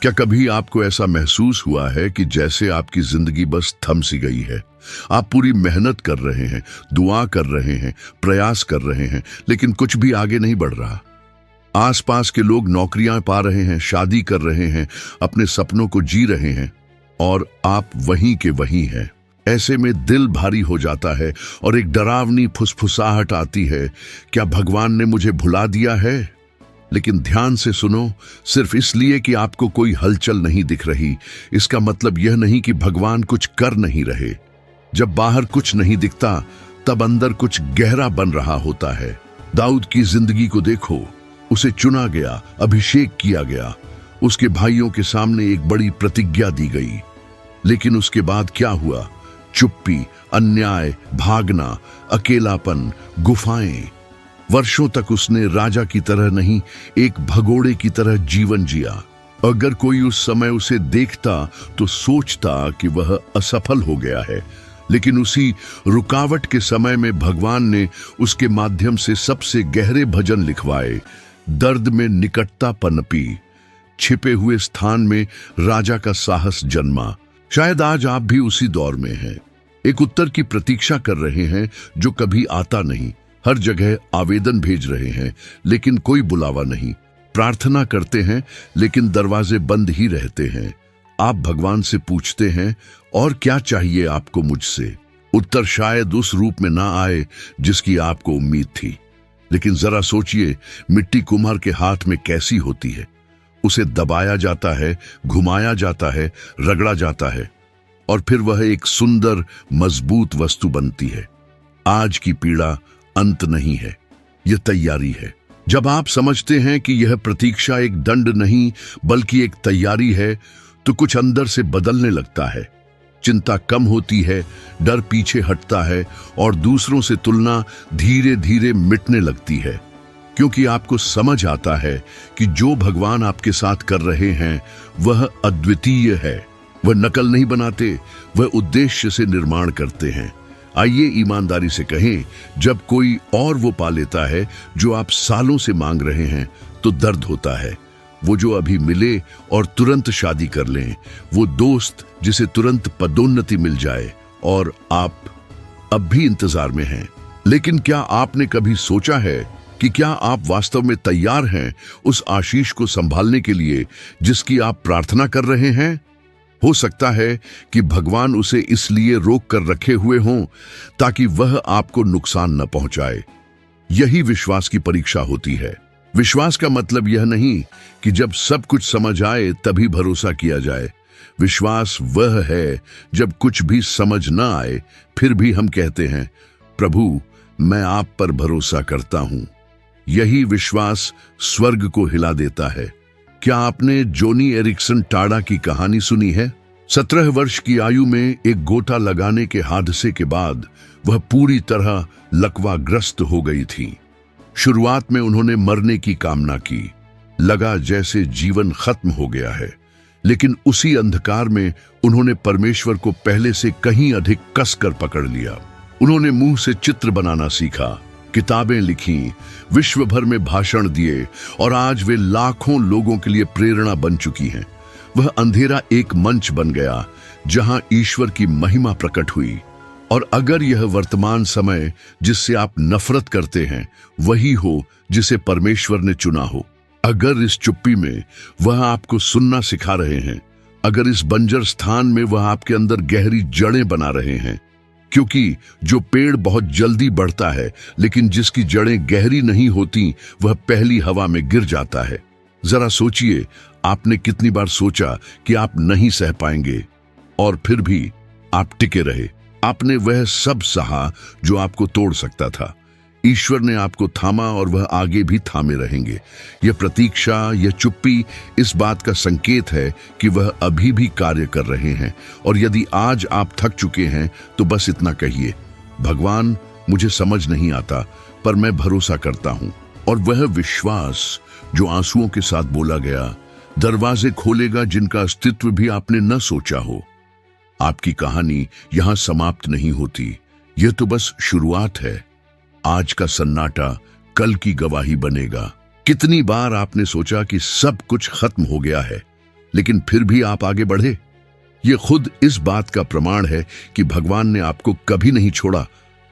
क्या कभी आपको ऐसा महसूस हुआ है कि जैसे आपकी जिंदगी बस थम सी गई है? आप पूरी मेहनत कर रहे हैं, दुआ कर रहे हैं, प्रयास कर रहे हैं, लेकिन कुछ भी आगे नहीं बढ़ रहा। आसपास के लोग नौकरियां पा रहे हैं, शादी कर रहे हैं, अपने सपनों को जी रहे हैं, और आप वहीं के वहीं हैं। ऐसे में दिल भारी हो जाता है और एक डरावनी फुसफुसाहट आती है, क्या भगवान ने मुझे भुला दिया है? लेकिन ध्यान से सुनो, सिर्फ इसलिए कि आपको कोई हलचल नहीं दिख रही, इसका मतलब यह नहीं कि भगवान कुछ कर नहीं रहे। जब बाहर कुछ नहीं दिखता, तब अंदर कुछ गहरा बन रहा होता है। दाऊद की जिंदगी को देखो, उसे चुना गया, अभिषेक किया गया, उसके भाइयों के सामने एक बड़ी प्रतिज्ञा दी गई, लेकिन उसके बाद क्या हुआ? चुप्पी, अन्याय, भागना, अकेलापन, गुफाएं। वर्षों तक उसने राजा की तरह नहीं, एक भगोड़े की तरह जीवन जिया। अगर कोई उस समय उसे देखता तो सोचता कि वह असफल हो गया है, लेकिन उसी रुकावट के समय में भगवान ने उसके माध्यम से सबसे गहरे भजन लिखवाए। दर्द में निकटता पनपी, छिपे हुए स्थान में राजा का साहस जन्मा। शायद आज आप भी उसी दौर में हैं, एक उत्तर की प्रतीक्षा कर रहे हैं जो कभी आता नहीं। हर जगह आवेदन भेज रहे हैं, लेकिन कोई बुलावा नहीं। प्रार्थना करते हैं, लेकिन दरवाजे बंद ही रहते हैं। आप भगवान से पूछते हैं, और क्या चाहिए आपको मुझसे? उत्तर शायद उस रूप में ना आए जिसकी आपको उम्मीद थी, लेकिन जरा सोचिए, मिट्टी कुम्हार के हाथ में कैसी होती है। उसे दबाया जाता है, घुमाया जाता है, रगड़ा जाता है, और फिर वह एक सुंदर मजबूत वस्तु बनती है। आज की पीड़ा अंत नहीं है, यह तैयारी है। जब आप समझते हैं कि यह प्रतीक्षा एक दंड नहीं बल्कि एक तैयारी है, तो कुछ अंदर से बदलने लगता है। चिंता कम होती है, डर पीछे हटता है, और दूसरों से तुलना धीरे धीरे मिटने लगती है, क्योंकि आपको समझ आता है कि जो भगवान आपके साथ कर रहे हैं वह अद्वितीय है। वह नकल नहीं बनाते, वह उद्देश्य से निर्माण करते हैं। आइए ईमानदारी से कहें, जब कोई और वो पा लेता है जो आप सालों से मांग रहे हैं, तो दर्द होता है। वो जो अभी मिले और तुरंत शादी कर लें, वो दोस्त जिसे तुरंत पदोन्नति मिल जाए, और आप अब भी इंतजार में हैं। लेकिन क्या आपने कभी सोचा है कि क्या आप वास्तव में तैयार हैं उस आशीष को संभालने के लिए जिसकी आप प्रार्थना कर रहे हैं? हो सकता है कि भगवान उसे इसलिए रोक कर रखे हुए हों ताकि वह आपको नुकसान न पहुंचाए। यही विश्वास की परीक्षा होती है। विश्वास का मतलब यह नहीं कि जब सब कुछ समझ आए तभी भरोसा किया जाए। विश्वास वह है जब कुछ भी समझ न आए, फिर भी हम कहते हैं, प्रभु मैं आप पर भरोसा करता हूं। यही विश्वास स्वर्ग को हिला देता है। क्या आपने जोनी एरिक्सन टाडा की कहानी सुनी है? 17 वर्ष की आयु में एक गोता लगाने के हादसे के बाद वह पूरी तरह लकवाग्रस्त हो गई थी। शुरुआत में उन्होंने मरने की कामना की, लगा जैसे जीवन खत्म हो गया है, लेकिन उसी अंधकार में उन्होंने परमेश्वर को पहले से कहीं अधिक कसकर पकड़ लिया। उन्होंने मुंह से चित्र बनाना सीखा, किताबें लिखी, विश्व भर में भाषण दिए, और आज वे लाखों लोगों के लिए प्रेरणा बन चुकी हैं। वह अंधेरा एक मंच बन गया जहां ईश्वर की महिमा प्रकट हुई। और अगर यह वर्तमान समय जिससे आप नफरत करते हैं वही हो जिसे परमेश्वर ने चुना हो, अगर इस चुप्पी में वह आपको सुनना सिखा रहे हैं, अगर इस बंजर स्थान में वह आपके अंदर गहरी जड़ें बना रहे हैं, क्योंकि जो पेड़ बहुत जल्दी बढ़ता है लेकिन जिसकी जड़ें गहरी नहीं होती, वह पहली हवा में गिर जाता है। जरा सोचिए, आपने कितनी बार सोचा कि आप नहीं सह पाएंगे, और फिर भी आप टिके रहे। आपने वह सब सहा जो आपको तोड़ सकता था। ईश्वर ने आपको थामा और वह आगे भी थामे रहेंगे। यह प्रतीक्षा, यह चुप्पी इस बात का संकेत है कि वह अभी भी कार्य कर रहे हैं। और यदि आज आप थक चुके हैं तो बस इतना कहिए, भगवान मुझे समझ नहीं आता पर मैं भरोसा करता हूं। और वह विश्वास जो आंसुओं के साथ बोला गया, दरवाजे खोलेगा जिनका अस्तित्व भी आपने न सोचा हो। आपकी कहानी यहां समाप्त नहीं होती, यह तो बस शुरुआत है। आज का सन्नाटा कल की गवाही बनेगा। कितनी बार आपने सोचा कि सब कुछ खत्म हो गया है, लेकिन फिर भी आप आगे बढ़े। ये खुद इस बात का प्रमाण है कि भगवान ने आपको कभी नहीं छोड़ा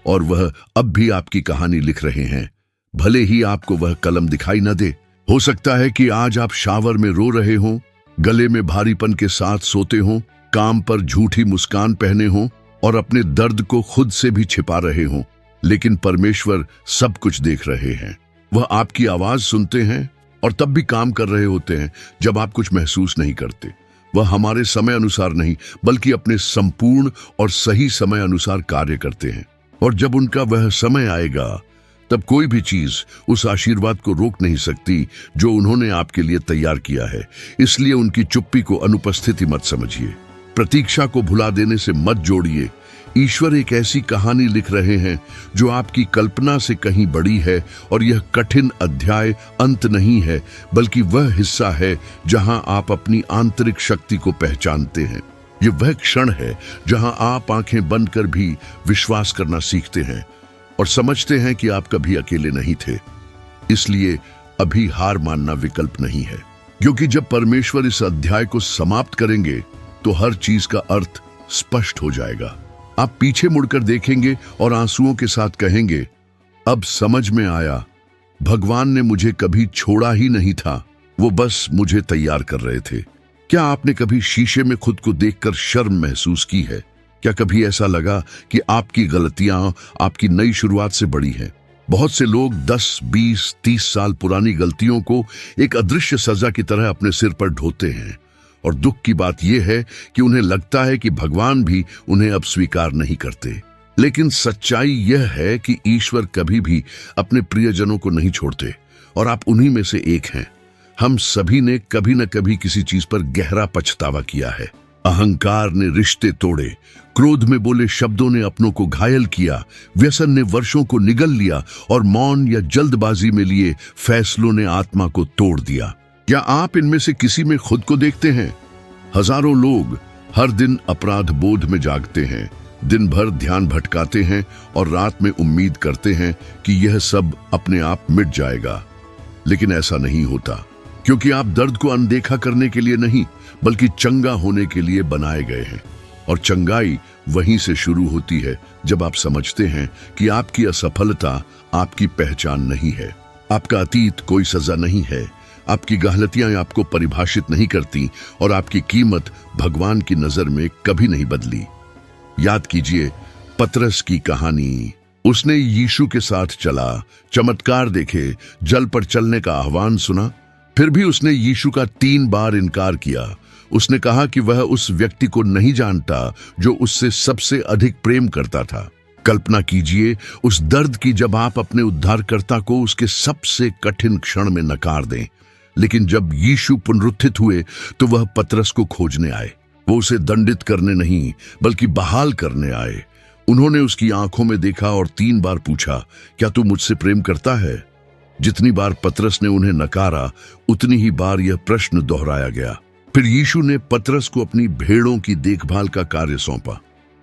और वह अब भी आपकी कहानी लिख रहे हैं, भले ही आपको वह कलम दिखाई न दे। हो सकता है कि आज आप शावर में रो रहे हों, गले में भारीपन के साथ सोते हों, काम पर झूठी मुस्कान पहने हों और अपने दर्द को खुद से भी छिपा रहे हों, लेकिन परमेश्वर सब कुछ देख रहे हैं। वह आपकी आवाज सुनते हैं और तब भी काम कर रहे होते हैं जब आप कुछ महसूस नहीं करते। वह हमारे समय अनुसार नहीं बल्कि अपने संपूर्ण और सही समय अनुसार कार्य करते हैं, और जब उनका वह समय आएगा तब कोई भी चीज उस आशीर्वाद को रोक नहीं सकती जो उन्होंने आपके लिए तैयार किया है। इसलिए उनकी चुप्पी को अनुपस्थिति मत समझिए, प्रतीक्षा को भुला देने से मत जोड़िए। ईश्वर एक ऐसी कहानी लिख रहे हैं जो आपकी कल्पना से कहीं बड़ी है, और यह कठिन अध्याय अंत नहीं है बल्कि वह हिस्सा है जहां आप अपनी आंतरिक शक्ति को पहचानते हैं। ये वह क्षण है जहां आप आंखें बंद कर भी विश्वास करना सीखते हैं और समझते हैं कि आप कभी अकेले नहीं थे। इसलिए अभी हार मानना विकल्प नहीं है, क्योंकि जब परमेश्वर इस अध्याय को समाप्त करेंगे तो हर चीज का अर्थ स्पष्ट हो जाएगा। आप पीछे मुड़कर देखेंगे और आंसुओं के साथ कहेंगे, अब समझ में आया, भगवान ने मुझे कभी छोड़ा ही नहीं था, वो बस मुझे तैयार कर रहे थे। क्या आपने कभी शीशे में खुद को देखकर शर्म महसूस की है? क्या कभी ऐसा लगा कि आपकी गलतियां आपकी नई शुरुआत से बड़ी हैं? बहुत से लोग 10, 20, 30 साल पुरानी गलतियों को एक अदृश्य सजा की तरह अपने सिर पर ढोते हैं, और दुख की बात यह है कि उन्हें लगता है कि भगवान भी उन्हें अब स्वीकार नहीं करते। लेकिन सच्चाई यह है कि ईश्वर कभी भी अपने प्रियजनों को नहीं छोड़ते, और आप उन्हीं में से एक हैं। हम सभी ने कभी न कभी किसी चीज पर गहरा पछतावा किया है। अहंकार ने रिश्ते तोड़े, क्रोध में बोले शब्दों ने अपनों को घायल किया, व्यसन ने वर्षों को निगल लिया, और मौन या जल्दबाजी में लिए फैसलों ने आत्मा को तोड़ दिया। क्या आप इनमें से किसी में खुद को देखते हैं? हजारों लोग हर दिन अपराध बोध में जागते हैं, दिन भर ध्यान भटकाते हैं और रात में उम्मीद करते हैं कि यह सब अपने आप मिट जाएगा। लेकिन ऐसा नहीं होता, क्योंकि आप दर्द को अनदेखा करने के लिए नहीं बल्कि चंगा होने के लिए बनाए गए हैं। और चंगाई वहीं से शुरू होती है जब आप समझते हैं कि आपकी असफलता आपकी पहचान नहीं है, आपका अतीत कोई सजा नहीं है, आपकी गलतियां आपको परिभाषित नहीं करती, और आपकी कीमत भगवान की नजर में कभी नहीं बदली। याद कीजिए पतरस की कहानी। उसने यीशु के साथ चला, चमत्कार देखे, जल पर चलने का आह्वान सुना, फिर भी उसने यीशु का 3 बार इनकार किया। उसने कहा कि वह उस व्यक्ति को नहीं जानता जो उससे सबसे अधिक प्रेम करता था। कल्पना कीजिए उस दर्द की जब आप अपने उद्धारकर्ता को उसके सबसे कठिन क्षण में नकार दें। लेकिन जब यीशु पुनरुत्थित हुए तो वह पतरस को खोजने आए। वो उसे दंडित करने नहीं बल्कि बहाल करने आए। उन्होंने उसकी आंखों में देखा और 3 बार पूछा, क्या तू मुझसे प्रेम करता है? जितनी बार पतरस ने उन्हें नकारा, उतनी ही बार यह प्रश्न दोहराया गया। फिर यीशु ने पतरस को अपनी भेड़ों की देखभाल का कार्य सौंपा,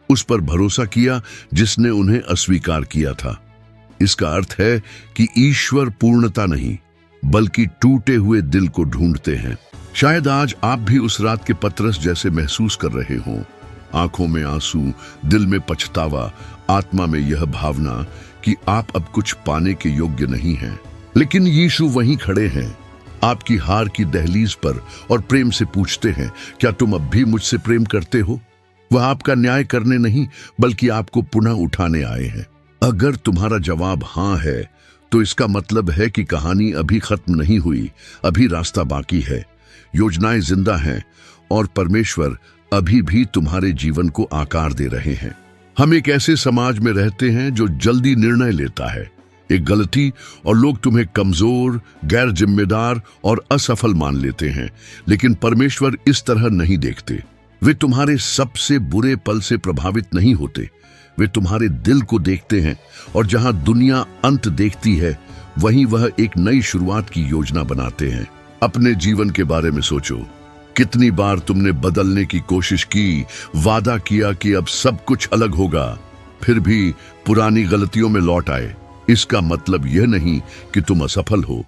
उस पर भरोसा किया जिसने उन्हें अस्वीकार किया था। इसका अर्थ है कि ईश्वर पूर्णता नहीं बल्कि टूटे हुए दिल को ढूंढते हैं। शायद आज आप भी उस रात के पतरस जैसे महसूस कर रहे हों, आंखों में आंसू, दिल में पछतावा, आत्मा में यह भावना कि आप अब कुछ पाने के योग्य नहीं हैं। लेकिन यीशु वहीं खड़े हैं आपकी हार की दहलीज पर और प्रेम से पूछते हैं, क्या तुम अब भी मुझसे प्रेम करते हो? वह आपका न्याय करने नहीं बल्कि आपको पुनः उठाने आए हैं। अगर तुम्हारा जवाब हां है तो इसका मतलब है कि कहानी अभी खत्म नहीं हुई, अभी रास्ता बाकी है, योजनाएं जिंदा हैं और परमेश्वर अभी भी तुम्हारे जीवन को आकार दे रहे हैं। हम एक ऐसे समाज में रहते हैं जो जल्दी निर्णय लेता है, एक गलती और लोग तुम्हें कमजोर, गैर जिम्मेदार और असफल मान लेते हैं। लेकिन परमेश्वर इस तरह नहीं देखते। वे तुम्हारे सबसे बुरे पल से प्रभावित नहीं होते, वे तुम्हारे दिल को देखते हैं, और जहां दुनिया अंत देखती है वहीं वह एक नई शुरुआत की योजना बनाते हैं। अपने जीवन के बारे में सोचो, कितनी बार तुमने बदलने की कोशिश की, वादा किया कि अब सब कुछ अलग होगा, फिर भी पुरानी गलतियों में लौट आए। इसका मतलब यह नहीं कि तुम असफल हो,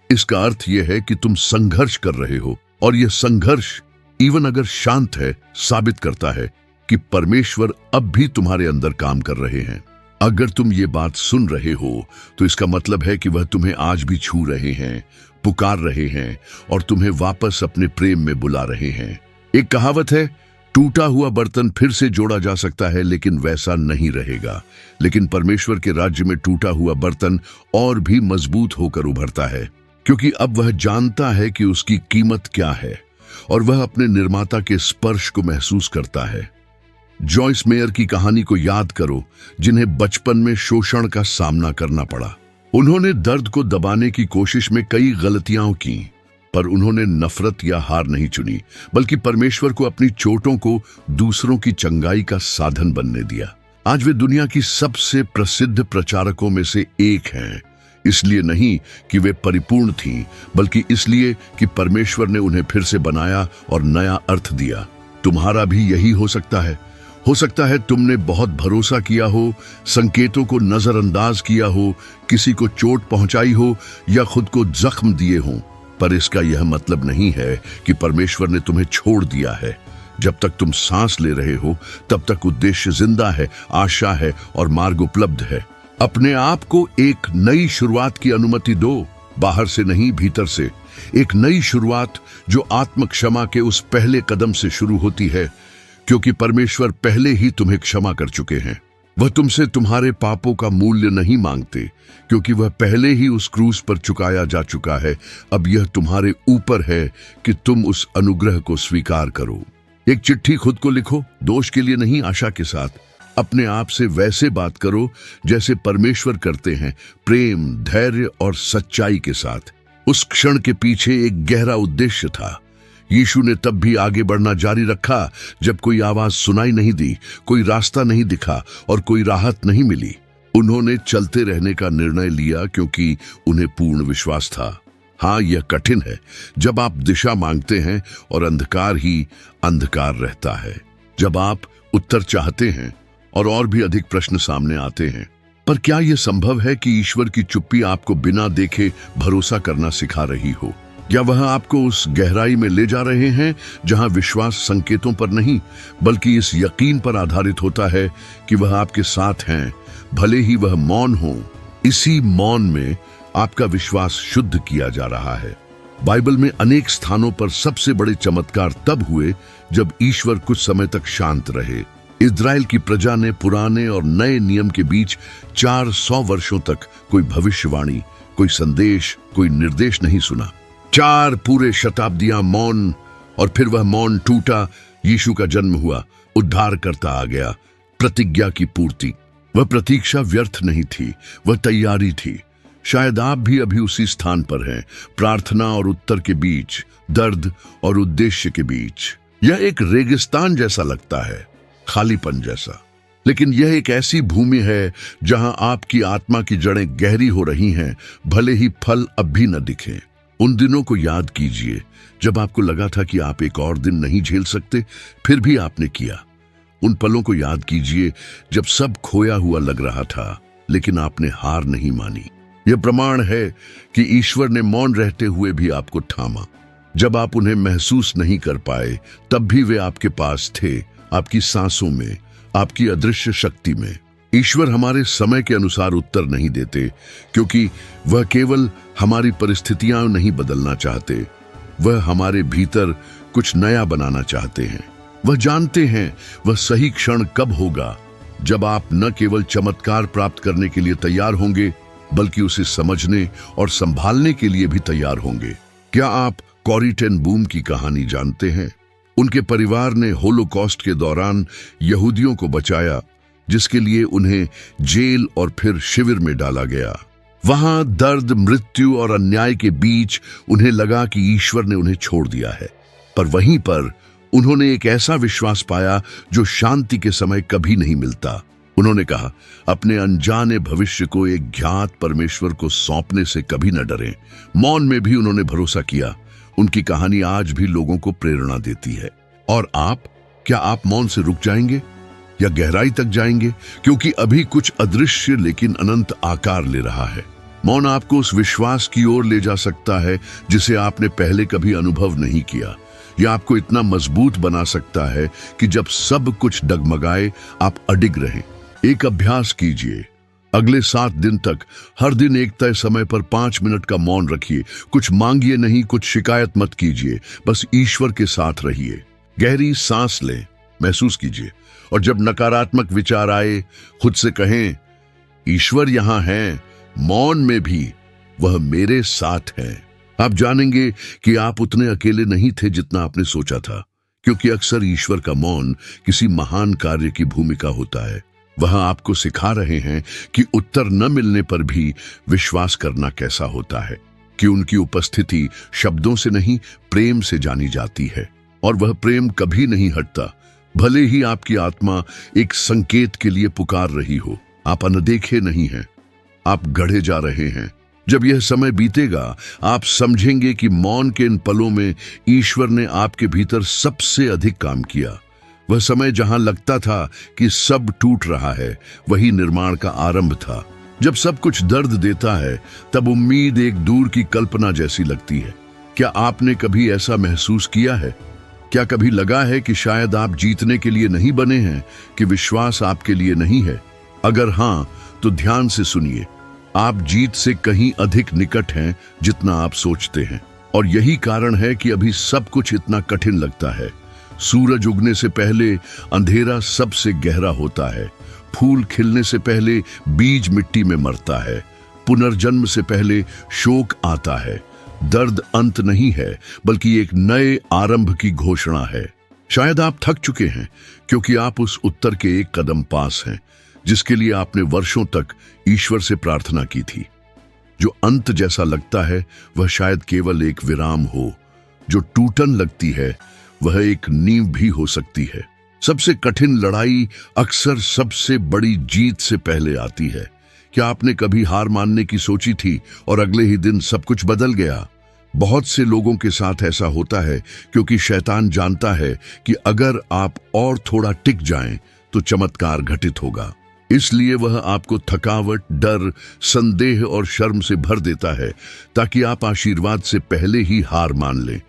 इसका अर्थ यह है कि तुम संघर्ष कर रहे हो, और यह संघर्ष इवन अगर शांत है, साबित करता है कि परमेश्वर अब भी तुम्हारे अंदर काम कर रहे हैं। अगर तुम ये बात सुन रहे हो तो इसका मतलब है कि वह तुम्हें आज भी छू रहे हैं, पुकार रहे हैं और तुम्हें वापस अपने प्रेम में बुला रहे हैं। एक कहावत है, टूटा हुआ बर्तन फिर से जोड़ा जा सकता है लेकिन वैसा नहीं रहेगा। लेकिन परमेश्वर के राज्य में टूटा हुआ बर्तन और भी मजबूत होकर उभरता है, क्योंकि अब वह जानता है कि उसकी कीमत क्या है और वह अपने निर्माता के स्पर्श को महसूस करता है। जॉयस मेयर की कहानी को याद करो, जिन्हें बचपन में शोषण का सामना करना पड़ा। उन्होंने दर्द को दबाने की कोशिश में कई गलतियां की, पर उन्होंने नफरत या हार नहीं चुनी, बल्कि परमेश्वर को अपनी चोटों को दूसरों की चंगाई का साधन बनने दिया। आज वे दुनिया की सबसे प्रसिद्ध प्रचारकों में से एक हैं, इसलिए नहीं कि वे परिपूर्ण थीं, बल्कि इसलिए कि परमेश्वर ने उन्हें फिर से बनाया और नया अर्थ दिया। तुम्हारा भी यही हो सकता है तुमने बहुत भरोसा किया हो, संकेतों को नजरअंदाज किया हो, किसी को चोट पहुंचाई हो या खुद को जख्म दिए हों, पर इसका यह मतलब नहीं है कि परमेश्वर ने तुम्हें छोड़ दिया है। जब तक तुम सांस ले रहे हो तब तक उद्देश्य जिंदा है, आशा है और मार्ग उपलब्ध है। अपने आप को एक नई शुरुआत की अनुमति दो, बाहर से नहीं, भीतर से। एक नई शुरुआत जो आत्म क्षमा के उस पहले कदम से शुरू होती है, क्योंकि परमेश्वर पहले ही तुम्हें क्षमा कर चुके हैं। वह तुमसे तुम्हारे पापों का मूल्य नहीं मांगते, क्योंकि वह पहले ही उस क्रूस पर चुकाया जा चुका है। अब यह तुम्हारे ऊपर है कि तुम उस अनुग्रह को स्वीकार करो। एक चिट्ठी खुद को लिखो, दोष के लिए नहीं, आशा के साथ। अपने आप से वैसे बात करो जैसे परमेश्वर करते हैं, प्रेम, धैर्य और सच्चाई के साथ। उस क्षण के पीछे एक गहरा उद्देश्य था। यीशु ने तब भी आगे बढ़ना जारी रखा जब कोई आवाज सुनाई नहीं दी, कोई रास्ता नहीं दिखा और कोई राहत नहीं मिली। उन्होंने चलते रहने का निर्णय लिया क्योंकि उन्हें पूर्ण विश्वास था। हाँ, यह कठिन है जब आप दिशा मांगते हैं और अंधकार ही अंधकार रहता है, जब आप उत्तर चाहते हैं और भी अधिक प्रश्न सामने आते हैं। पर क्या यह संभव है कि ईश्वर की चुप्पी आपको बिना देखे भरोसा करना सिखा रही हो? या वह आपको उस गहराई में ले जा रहे हैं जहां विश्वास संकेतों पर नहीं, बल्कि इस यकीन पर आधारित होता है कि वह आपके साथ हैं, भले ही वह मौन हो। इसी मौन में आपका विश्वास शुद्ध किया जा रहा है। बाइबल में अनेक स्थानों पर सबसे बड़े चमत्कार तब हुए जब ईश्वर कुछ समय तक शांत रहे। इज़राइल की प्रजा ने पुराने और नए नियम के बीच 400 वर्षों तक कोई भविष्यवाणी, कोई संदेश, कोई निर्देश नहीं सुना। 4 पूरे शताब्दियां मौन, और फिर वह मौन टूटा। यीशु का जन्म हुआ, उद्धार करता आ गया, प्रतिज्ञा की पूर्ति। वह प्रतीक्षा व्यर्थ नहीं थी, वह तैयारी थी। शायद आप भी अभी उसी स्थान पर हैं, प्रार्थना और उत्तर के बीच, दर्द और उद्देश्य के बीच। यह एक रेगिस्तान जैसा लगता है, खालीपन जैसा, लेकिन यह एक ऐसी भूमि है जहां आपकी आत्मा की जड़ें गहरी हो रही हैं, भले ही फल अब भी न दिखें। उन दिनों को याद कीजिए जब आपको लगा था कि आप एक और दिन नहीं झेल सकते, फिर भी आपने किया। उन पलों को याद कीजिए जब सब खोया हुआ लग रहा था, लेकिन आपने हार नहीं मानी। यह प्रमाण है कि ईश्वर ने मौन रहते हुए भी आपको थामा। जब आप उन्हें महसूस नहीं कर पाए, तब भी वे आपके पास थे, आपकी सांसों में, आपकी अदृश्य शक्ति में। ईश्वर हमारे समय के अनुसार उत्तर नहीं देते, क्योंकि वह केवल हमारी परिस्थितियां नहीं बदलना चाहते, वह हमारे भीतर कुछ नया बनाना चाहते हैं। वह जानते हैं वह सही क्षण कब होगा, जब आप न केवल चमत्कार प्राप्त करने के लिए तैयार होंगे, बल्कि उसे समझने और संभालने के लिए भी तैयार होंगे। क्या आप कॉरी टेन बूम की कहानी जानते हैं? उनके परिवार ने होलोकॉस्ट के दौरान यहूदियों को बचाया, जिसके लिए उन्हें जेल और फिर शिविर में डाला गया। वहां दर्द, मृत्यु और अन्याय के बीच उन्हें लगा कि ईश्वर ने उन्हें छोड़ दिया है, पर वहीं पर उन्होंने एक ऐसा विश्वास पाया जो शांति के समय कभी नहीं मिलता। उन्होंने कहा, अपने अनजाने भविष्य को एक ज्ञात परमेश्वर को सौंपने से कभी न डरें। मौन में भी उन्होंने भरोसा किया। उनकी कहानी आज भी लोगों को प्रेरणा देती है। और आप, क्या आप मौन से रुक जाएंगे या गहराई तक जाएंगे? क्योंकि अभी कुछ अदृश्य लेकिन अनंत आकार ले रहा है। मौन आपको उस विश्वास की ओर ले जा सकता है जिसे आपने पहले कभी अनुभव नहीं किया। यह आपको इतना मजबूत बना सकता है कि जब सब कुछ डगमगाए आप अडिग रहें। एक अभ्यास कीजिए, अगले 7 दिन तक हर दिन एक तय समय पर 5 मिनट का मौन रखिए। कुछ मांगिए नहीं, कुछ शिकायत मत कीजिए, बस ईश्वर के साथ रहिए। गहरी सांस लें, महसूस कीजिए, और जब नकारात्मक विचार आए खुद से कहें, ईश्वर यहां है, मौन में भी वह मेरे साथ है। आप जानेंगे कि आप उतने अकेले नहीं थे जितना आपने सोचा था, क्योंकि अक्सर ईश्वर का मौन किसी महान कार्य की भूमिका होता है। वह आपको सिखा रहे हैं कि उत्तर न मिलने पर भी विश्वास करना कैसा होता है, कि उनकी उपस्थिति शब्दों से नहीं प्रेम से जानी जाती है, और वह प्रेम कभी नहीं हटता, भले ही आपकी आत्मा एक संकेत के लिए पुकार रही हो। आप अनदेखे नहीं हैं, आप गढ़े जा रहे हैं। जब यह समय बीतेगा आप समझेंगे कि मौन के इन पलों में ईश्वर ने आपके भीतर सबसे अधिक काम किया। वह समय जहां लगता था कि सब टूट रहा है, वही निर्माण का आरंभ था। जब सब कुछ दर्द देता है तब उम्मीद एक दूर की कल्पना जैसी लगती है। क्या आपने कभी ऐसा महसूस किया है? क्या कभी लगा है कि शायद आप जीतने के लिए नहीं बने हैं, कि विश्वास आपके लिए नहीं है? अगर हां, तो ध्यान से सुनिए, आप जीत से कहीं अधिक निकट हैं जितना आप सोचते हैं, और यही कारण है कि अभी सब कुछ इतना कठिन लगता है। सूरज उगने से पहले अंधेरा सबसे गहरा होता है, फूल खिलने से पहले बीज मिट्टी में मरता है, पुनर्जन्म से पहले शोक आता है। दर्द अंत नहीं है, बल्कि एक नए आरंभ की घोषणा है। शायद आप थक चुके हैं, क्योंकि आप उस उत्तर के एक कदम पास हैं जिसके लिए आपने वर्षों तक ईश्वर से प्रार्थना की थी। जो अंत जैसा लगता है वह शायद केवल एक विराम हो, जो टूटन लगती है वह एक नींव भी हो सकती है। सबसे कठिन लड़ाई अक्सर सबसे बड़ी जीत से पहले आती है। क्या आपने कभी हार मानने की सोची थी और अगले ही दिन सब कुछ बदल गया? बहुत से लोगों के साथ ऐसा होता है, क्योंकि शैतान जानता है कि अगर आप और थोड़ा टिक जाएं तो चमत्कार घटित होगा। इसलिए वह आपको थकावट, डर, संदेह और शर्म से भर देता है, ताकि आप आशीर्वाद से पहले ही हार मान लें।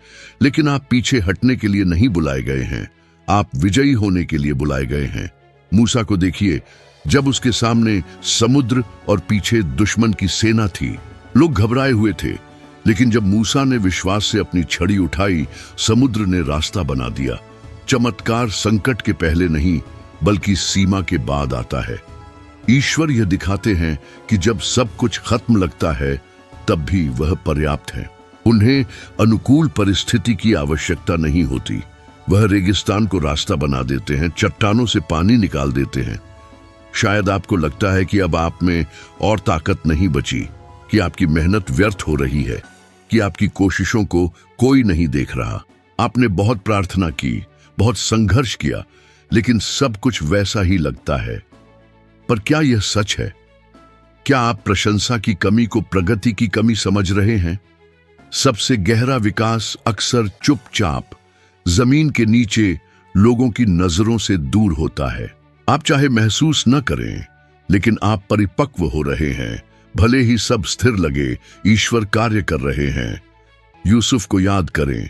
लेकिन आप पीछे हटने के लिए नहीं बुलाए गए हैं, आप विजयी होने के लिए बुलाए गए हैं। मूसा को देखिए, जब उसके सामने समुद्र और पीछे दुश्मन की सेना थी, लोग घबराए हुए थे, लेकिन जब मूसा ने विश्वास से अपनी छड़ी उठाई, समुद्र ने रास्ता बना दिया। चमत्कार संकट के पहले नहीं, बल्कि सीमा के बाद आता है। ईश्वर यह दिखाते हैं कि जब सब कुछ खत्म लगता है तब भी वह पर्याप्त है। उन्हें अनुकूल परिस्थिति की आवश्यकता नहीं होती। वह रेगिस्तान को रास्ता बना देते हैं, चट्टानों से पानी निकाल देते हैं। शायद आपको लगता है कि अब आप में और ताकत नहीं बची, कि आपकी मेहनत व्यर्थ हो रही है, कि आपकी कोशिशों को कोई नहीं देख रहा। आपने बहुत प्रार्थना की, बहुत संघर्ष किया, लेकिन सब कुछ वैसा ही लगता है। पर क्या यह सच है? क्या आप प्रशंसा की कमी को प्रगति की कमी समझ रहे हैं? सबसे गहरा विकास अक्सर चुपचाप जमीन के नीचे लोगों की नजरों से दूर होता है। आप चाहे महसूस न करें, लेकिन आप परिपक्व हो रहे हैं। भले ही सब स्थिर लगे, ईश्वर कार्य कर रहे हैं। यूसुफ को याद करें,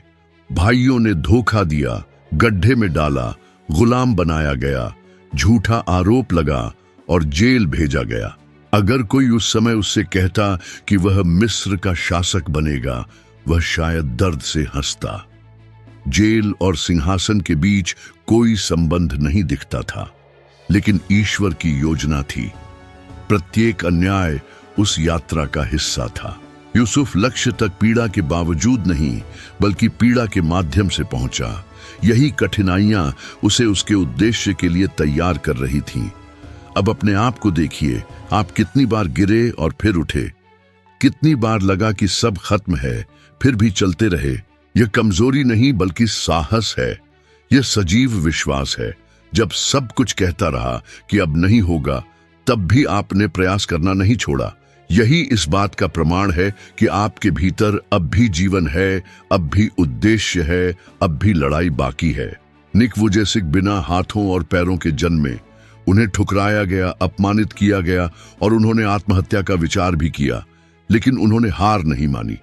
भाइयों ने धोखा दिया, गड्ढे में डाला, गुलाम बनाया गया, झूठा आरोप लगा और जेल भेजा गया। अगर कोई उस समय उससे कहता कि वह मिस्र का शासक बनेगा, वह शायद दर्द से हंसता। जेल और सिंहासन के बीच कोई संबंध नहीं दिखता था, लेकिन ईश्वर की योजना थी। प्रत्येक अन्याय उस यात्रा का हिस्सा था। यूसुफ लक्ष्य तक पीड़ा के बावजूद नहीं, बल्कि पीड़ा के माध्यम से पहुंचा। यही कठिनाइयां उसे उसके उद्देश्य के लिए तैयार कर रही थीं। अब अपने आप को देखिए, आप कितनी बार गिरे और फिर उठे, कितनी बार लगा कि सब खत्म है, फिर भी चलते रहे। यह कमजोरी नहीं, बल्कि साहस है। यह सजीव विश्वास है। जब सब कुछ कहता रहा कि अब नहीं होगा, तब भी आपने प्रयास करना नहीं छोड़ा। यही इस बात का प्रमाण है कि आपके भीतर अब भी जीवन है, अब भी उद्देश्य है, अब भी लड़ाई बाकी है। निक वुजेसिक बिना हाथों और पैरों के जन्मे। उन्हें ठुकराया गया, अपमानित किया गया और उन्होंने आत्महत्या का विचार भी किया, लेकिन उन्होंने हार नहीं मानी।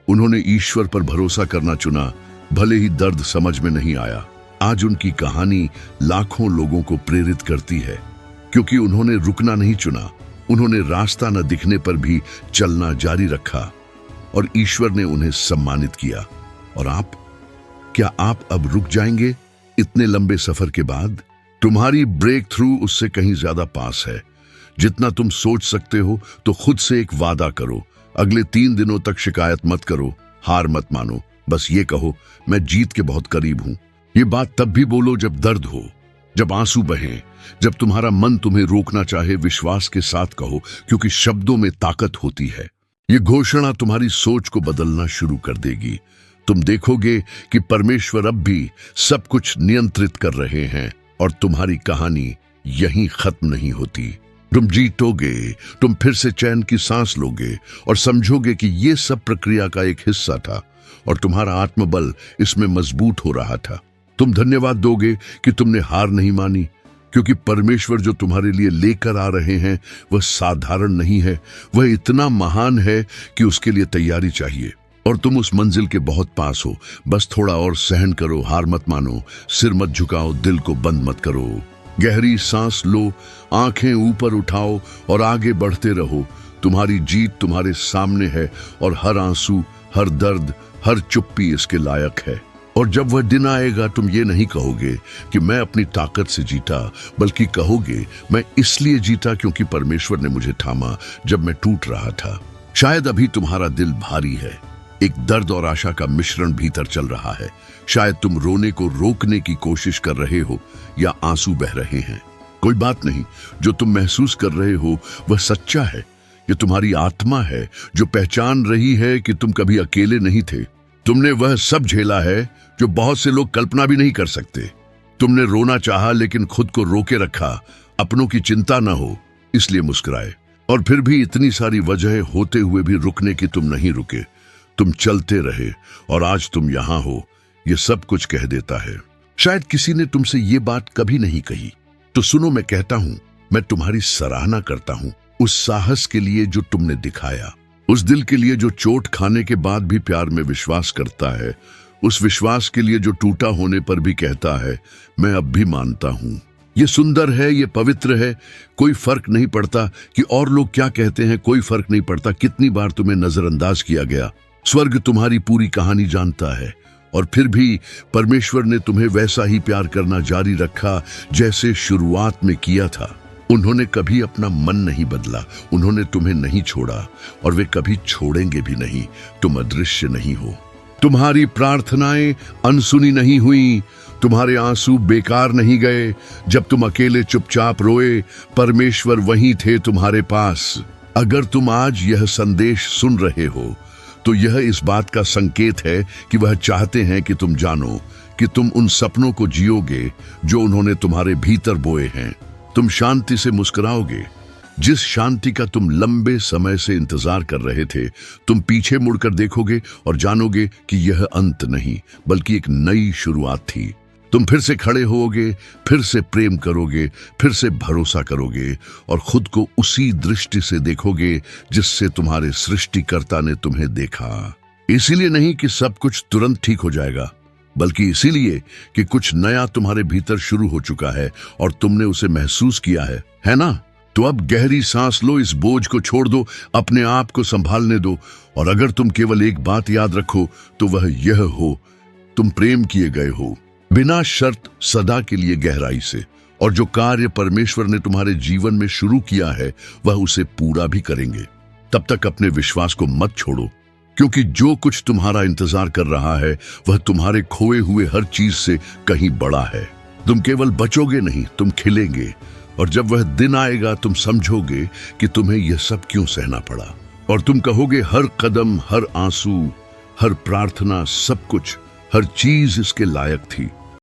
उन्होंने ईश्वर पर भरोसा करना चुना, भले ही दर्द समझ में नहीं आया, आज उनकी कहानी लाखों लोगों को प्रेरित करती है, क्योंकि उन्होंने रुकना नहीं चुना। उन्होंने रास्ता न दिखने पर भी चलना जारी रखा और ईश्वर ने उन्हें सम्मानित किया। और आप, क्या आप अब रुक जाएंगे इतने लंबे सफर के बाद? तुम्हारी ब्रेक थ्रू उससे कहीं ज्यादा पास है जितना तुम सोच सकते हो। तो खुद से एक वादा करो, अगले 3 दिनों तक शिकायत मत करो, हार मत मानो। बस ये कहो, मैं जीत के बहुत करीब हूं। ये बात तब भी बोलो जब दर्द हो, जब आंसू बहें, जब तुम्हारा मन तुम्हें रोकना चाहे। विश्वास के साथ कहो, क्योंकि शब्दों में ताकत होती है। ये घोषणा तुम्हारी सोच को बदलना शुरू कर देगी। तुम देखोगे कि परमेश्वर अब भी सब कुछ नियंत्रित कर रहे हैं और तुम्हारी कहानी यहीं खत्म नहीं होती। तुम जीतोगे, तुम फिर से चैन की सांस लोगे और समझोगे कि ये सब प्रक्रिया का एक हिस्सा था और तुम्हारा आत्मबल इसमें मजबूत हो रहा था। तुम धन्यवाद दोगे कि तुमने हार नहीं मानी, क्योंकि परमेश्वर जो तुम्हारे लिए लेकर आ रहे हैं वह साधारण नहीं है, वह इतना महान है कि उसके लिए तैयारी चाहिए। और तुम उस मंजिल के बहुत पास हो। बस थोड़ा और सहन करो, हार मत मानो, सिर मत झुकाओ, दिल को बंद मत करो। गहरी सांस लो, आंखें ऊपर उठाओ और आगे बढ़ते रहो। तुम्हारी जीत तुम्हारे सामने है और हर आंसू, हर दर्द, हर चुप्पी इसके लायक है। और जब वह दिन आएगा, तुम ये नहीं कहोगे कि मैं अपनी ताकत से जीता, बल्कि कहोगे मैं इसलिए जीता क्योंकि परमेश्वर ने मुझे थामा जब मैं टूट रहा था। शायद अभी तुम्हारा दिल भारी है, एक दर्द और आशा का मिश्रण भीतर चल रहा है। शायद तुम रोने को रोकने की कोशिश कर रहे हो या आंसू बह रहे हैं। कोई बात नहीं, जो तुम महसूस कर रहे हो वह सच्चा है। ये तुम्हारी आत्मा है जो पहचान रही है कि तुम कभी अकेले नहीं थे। तुमने वह सब झेला है जो बहुत से लोग कल्पना भी नहीं कर सकते। तुमने रोना चाहा लेकिन खुद को रोके रखा, अपनों की चिंता न हो इसलिए मुस्कुराए। और फिर भी इतनी सारी वजह होते हुए भी रुकने की तुम नहीं रुके, तुम चलते रहे और आज तुम यहां हो। ये सब कुछ कह देता है। शायद किसी ने तुमसे ये बात कभी नहीं कही, तो सुनो, मैं कहता हूं, मैं तुम्हारी सराहना करता हूं उस साहस के लिए जो तुमने दिखाया, उस दिल के लिए जो चोट खाने के बाद भी प्यार में विश्वास करता है, उस विश्वास के लिए जो टूटा होने पर भी कहता है मैं अब भी मानता हूं। ये सुंदर है, ये पवित्र है। कोई फर्क नहीं पड़ता कि और लोग क्या कहते हैं, कोई फर्क नहीं पड़ता कितनी बार तुम्हें नजरअंदाज किया गया। स्वर्ग तुम्हारी पूरी कहानी जानता है और फिर भी परमेश्वर ने तुम्हें वैसा ही प्यार करना जारी रखा जैसे शुरुआत में किया था। उन्होंने कभी अपना मन नहीं बदला, उन्होंने तुम्हें नहीं छोड़ा और वे कभी छोड़ेंगे भी नहीं। तुम अदृश्य नहीं हो, तुम्हारी प्रार्थनाएं अनसुनी नहीं हुई, तुम्हारे आंसू बेकार नहीं गए। जब तुम अकेले चुपचाप रोए, परमेश्वर वहीं थे तुम्हारे पास। अगर तुम आज यह संदेश सुन रहे हो तो यह इस बात का संकेत है कि वह चाहते हैं कि तुम जानो कि तुम उन सपनों को जियोगे जो उन्होंने तुम्हारे भीतर बोए हैं। तुम शांति से मुस्कुराओगे, जिस शांति का तुम लंबे समय से इंतजार कर रहे थे। तुम पीछे मुड़कर देखोगे और जानोगे कि यह अंत नहीं बल्कि एक नई शुरुआत थी। तुम फिर से खड़े होगे, फिर से प्रेम करोगे, फिर से भरोसा करोगे और खुद को उसी दृष्टि से देखोगे जिससे तुम्हारे सृष्टिकर्ता ने तुम्हें देखा। इसीलिए नहीं कि सब कुछ तुरंत ठीक हो जाएगा, बल्कि इसीलिए कि कुछ नया तुम्हारे भीतर शुरू हो चुका है और तुमने उसे महसूस किया है ना? तो अब गहरी सांस लो, इस बोझ को छोड़ दो, अपने आप को संभालने दो। और अगर तुम केवल एक बात याद रखो तो वह यह हो, तुम प्रेम किए गए हो, बिना शर्त, सदा के लिए गहराई से। और जो कार्य परमेश्वर ने तुम्हारे जीवन में शुरू किया है वह उसे पूरा भी करेंगे। तब तक अपने विश्वास को मत छोड़ो, क्योंकि जो कुछ तुम्हारा इंतजार कर रहा है वह तुम्हारे खोए हुए हर चीज से कहीं बड़ा है। तुम केवल बचोगे नहीं, तुम खिलेंगे। और जब वह दिन आएगा तुम समझोगे कि तुम्हें यह सब क्यों सहना पड़ा। और तुम कहोगे हर कदम, हर आंसू, हर प्रार्थना, सब कुछ, हर चीज इसके लायक थी।